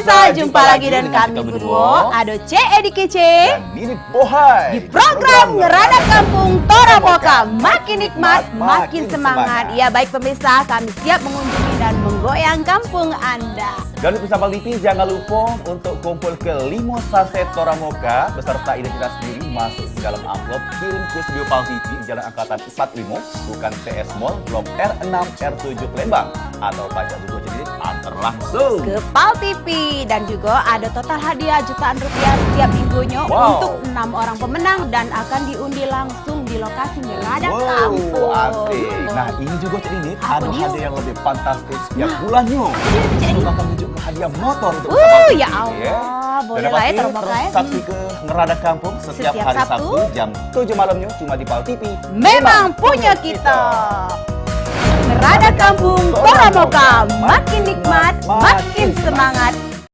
pemirsa, jumpa lagi dan kami berdua Adoce Edi Kece dan Nini Bohai di program Ngerada Kampung Toramoka. Makin nikmat, makin semangat. Ya baik pemirsa, kami siap mengunjungi dan menggoyang kampung Anda. Dan pemirsa Pal TV, jangan lupa untuk kumpul ke 5 saset Toramoka beserta identitas diri masuk ke dalam amplop, kirim ke studio Pal TV Jalan Angkatan 45, bukan TS Mall, Blok R6 R7 Palembang, atau Pak Jago jadi antar langsung ke Pal TV. Dan juga ada total hadiah jutaan rupiah setiap minggunya untuk 6 orang pemenang dan akan diundi langsung di lokasi Ngerada Kampung. Asik. Nah ini juga Cik Nini, ada hadiah yang lebih fantastis setiap bulannya. Itu akan menunjuk hadiah motor untuk ya Allah, boleh lah ya Toramoka ya. Saksi ke Ngerada Kampung setiap hari Sabtu jam 7 malamnya cuma di Pal TV. Memang punya kita. Ngerada Kampung Toramoka, makin nikmat, makin semangat.